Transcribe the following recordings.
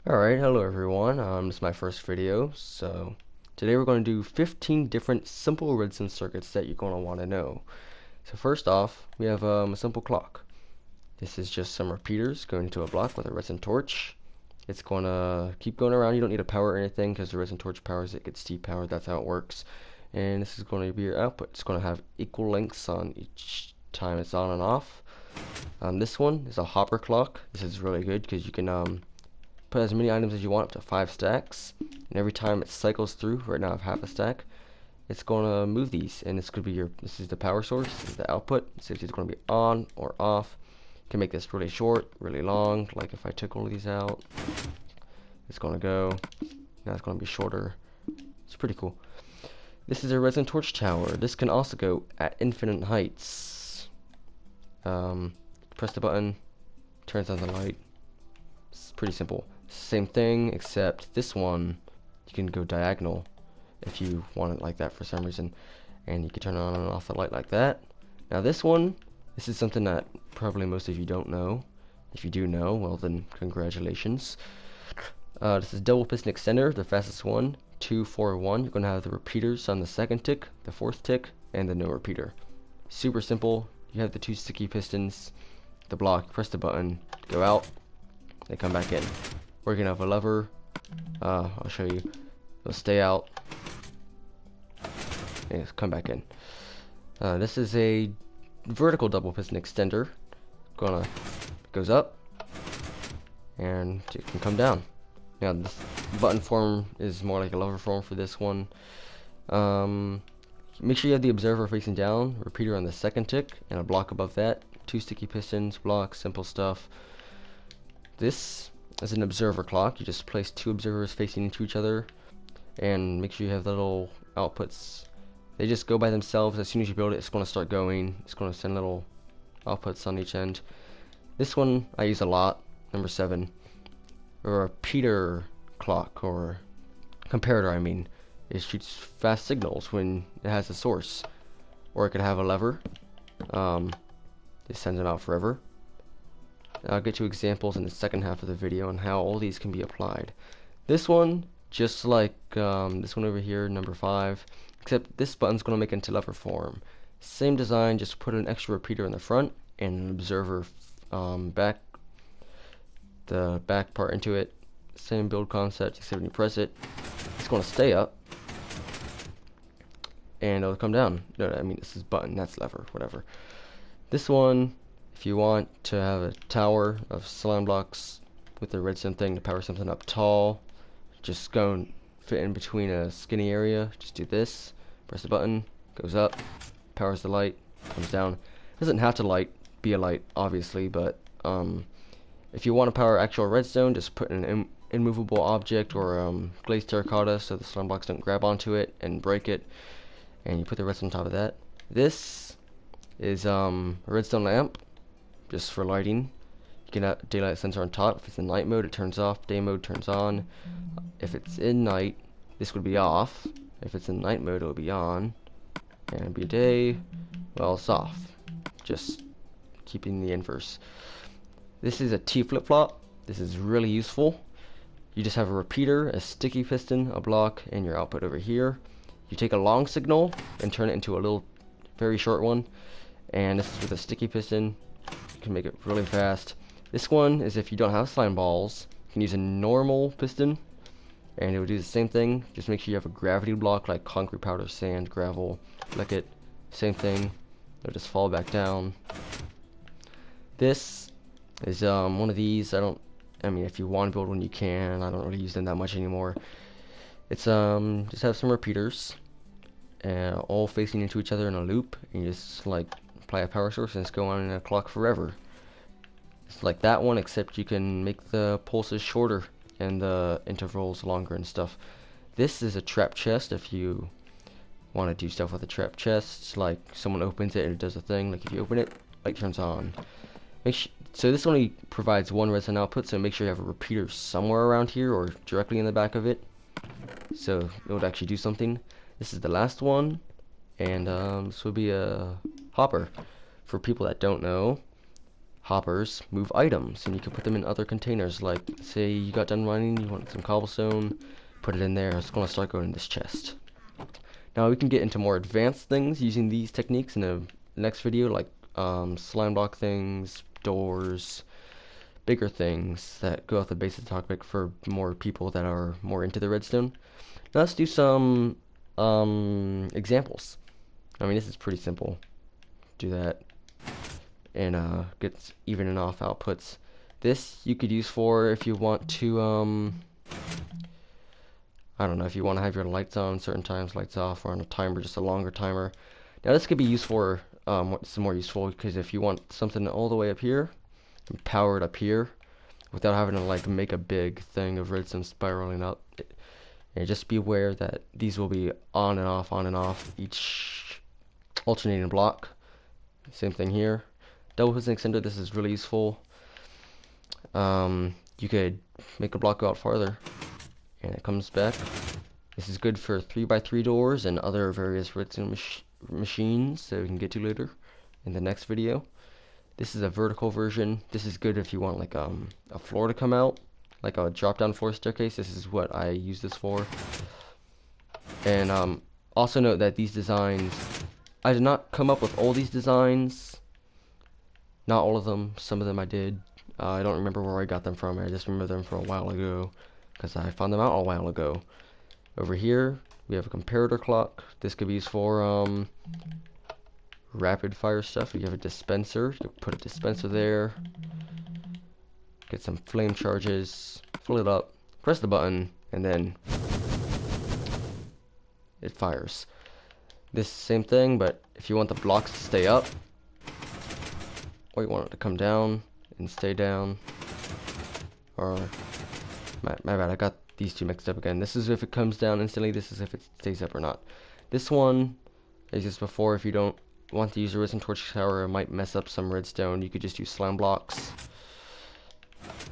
Alright, hello everyone. This is my first video, so today we're going to do 15 different simple redstone circuits that you're going to want to know. So first off, we have a simple clock. This is just some repeaters going into a block with a redstone torch. It's going to keep going around. You don't need a power or anything because the redstone torch powers it, gets depowered, that's how it works. And this is going to be your output. It's going to have equal lengths on each time it's on and off. This one is a hopper clock. This is really good because you can put as many items as you want, up to 5 stacks, and every time it cycles through, right now I have half a stack, it's going to move these, and this could be this is the power source, this is the output, so it's going to be on or off. You can make this really short, really long, like if I took all of these out, it's going to go, now it's going to be shorter. It's pretty cool. This is a redstone torch tower. This can also go at infinite heights. Press the button, turns on the light. It's pretty simple. Same thing, except this one you can go diagonal if you want it like that for some reason, and you can turn on and off the light like that. Now this one, this is something that probably most of you don't know. If you do know, well then congratulations. This is double piston extender, the fastest one, 2, 4, 1. You're going to have the repeaters on the second tick, the fourth tick, and the no repeater. Super simple. You have the 2 sticky pistons, the block, press the button, go out, they come back in. Or you can have a lever. I'll show you. They'll stay out and come back in. This is a vertical double piston extender. Goes up and it can come down. Now this button form is more like a lever form for this one. Make sure you have the observer facing down, repeater on the second tick, and a block above that. 2 sticky pistons, blocks, simple stuff. This is an observer clock. You just place 2 observers facing into each other, and make sure you have the little outputs. They just go by themselves. As soon as you build it, it's going to start going. It's going to send little outputs on each end. This one I use a lot, number 7. A repeater clock, or comparator I mean. It shoots fast signals when it has a source. Or it could have a lever. It sends them out forever. I'll get to examples in the second half of the video on how all these can be applied. This one, just like this one over here, number 5, except this button's going to make it into lever form. Same design, just put an extra repeater in the front and an observer back, the back part into it. Same build concept, except when you press it, it's going to stay up and it'll come down. No, I mean this is button, that's lever, whatever. This one, if you want to have a tower of slime blocks with the redstone thing to power something up tall, just go and fit in between a skinny area, just do this, press the button, goes up, powers the light, comes down. It doesn't have to be a light obviously, but if you want to power actual redstone, just put an immovable object or glazed terracotta so the slime blocks don't grab onto it and break it, and you put the redstone on top of that. This is a redstone lamp, just for lighting. You can have daylight sensor on top. If it's in night mode, it turns off. Day mode turns on. If it's in night, this would be off. If it's in night mode, it will be on. And it'd be day, well, it's off. Just keeping the inverse. This is a T flip-flop. This is really useful. You just have a repeater, a sticky piston, a block, and your output over here. You take a long signal and turn it into a little, very short one. And this is with a sticky piston. You can make it really fast. This one is if you don't have slime balls, you can use a normal piston and it will do the same thing. Just make sure you have a gravity block like concrete, powder, sand, gravel, like it. Same thing. It'll just fall back down. This is one of these. I mean if you want to build one you can. I don't really use them that much anymore. It's just have some repeaters and all facing into each other in a loop, and you just like apply a power source and it's going on in a clock forever. It's like that one, except you can make the pulses shorter and the intervals longer and stuff. This is a trap chest. If you want to do stuff with a trap chest, like someone opens it and it does a thing, like if you open it, light turns on. So this only provides one redstone output, so make sure you have a repeater somewhere around here or directly in the back of it, so it would actually do something. This is the last one, and this would be a hopper. For people that don't know, Hoppers move items, and you can put them in other containers. Like, say you got done mining, you want some cobblestone, put it in there. It's gonna start going in this chest. Now we can get into more advanced things using these techniques in the next video, like slime block things, doors, bigger things that go off the basic topic for more people that are more into the redstone. Now let's do some examples. I mean, this is pretty simple. Do that and get even and off outputs. This you could use for if you want to I don't know, if you want to have your lights on certain times, lights off, or on a timer, just a longer timer. Now this could be used for what's more useful, because if you want something all the way up here and power it up here without having to like make a big thing of redstone spiraling up. And just be aware that these will be on and off each alternating block. Same thing here. Double piston extender, this is really useful. You could make a block go out farther and it comes back. This is good for 3x3 doors and other various redstone machines that we can get to later in the next video. This is a vertical version. This is good if you want like a floor to come out, like a drop down floor staircase. This is what I use this for. And also note that these designs, I did not come up with all these designs. Not all of them. Some of them I did. I don't remember where I got them from. I just remember them from a while ago because I found them out a while ago. Over here we have a comparator clock. This could be used for rapid fire stuff. You have a dispenser. You put a dispenser there. Get some flame charges. Fill it up. Press the button, and then it fires. This same thing, but if you want the blocks to stay up, or you want it to come down and stay down, or my bad, I got these two mixed up again. This is if it comes down instantly. This is if it stays up or not. This one is just before, if you don't want to use a redstone torch tower, it might mess up some redstone. You could just use slime blocks.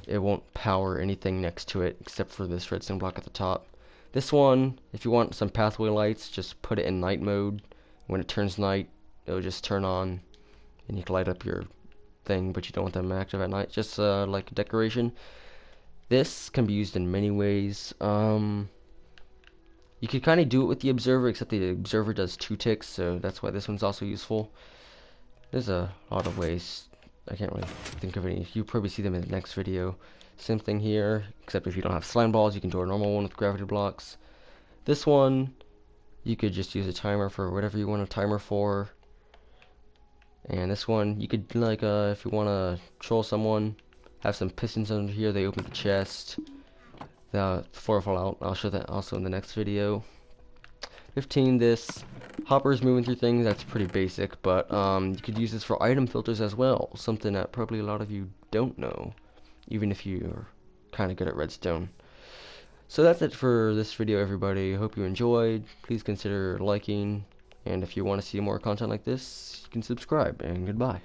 It won't power anything next to it except for this redstone block at the top. This one, if you want some pathway lights, just put it in night mode. When it turns night, it'll just turn on and you can light up your thing, but you don't want them active at night, just like decoration. This can be used in many ways. You could kind of do it with the observer, except the observer does 2 ticks, so that's why this one's also useful. There's a lot of ways. I can't really think of any. You'll probably see them in the next video. Same thing here, except if you don't have slime balls, you can do a normal one with gravity blocks. This one, you could just use a timer for whatever you want a timer for. And this one, you could, like, if you want to troll someone, have some pistons under here, they open the chest. The floor fall out. I'll show that also in the next video. 15, this hoppers moving through things, that's pretty basic, but you could use this for item filters as well, something that probably a lot of you don't know, even if you're kind of good at redstone. So that's it for this video, everybody. Hope you enjoyed. Please consider liking, and if you want to see more content like this, you can subscribe, and goodbye.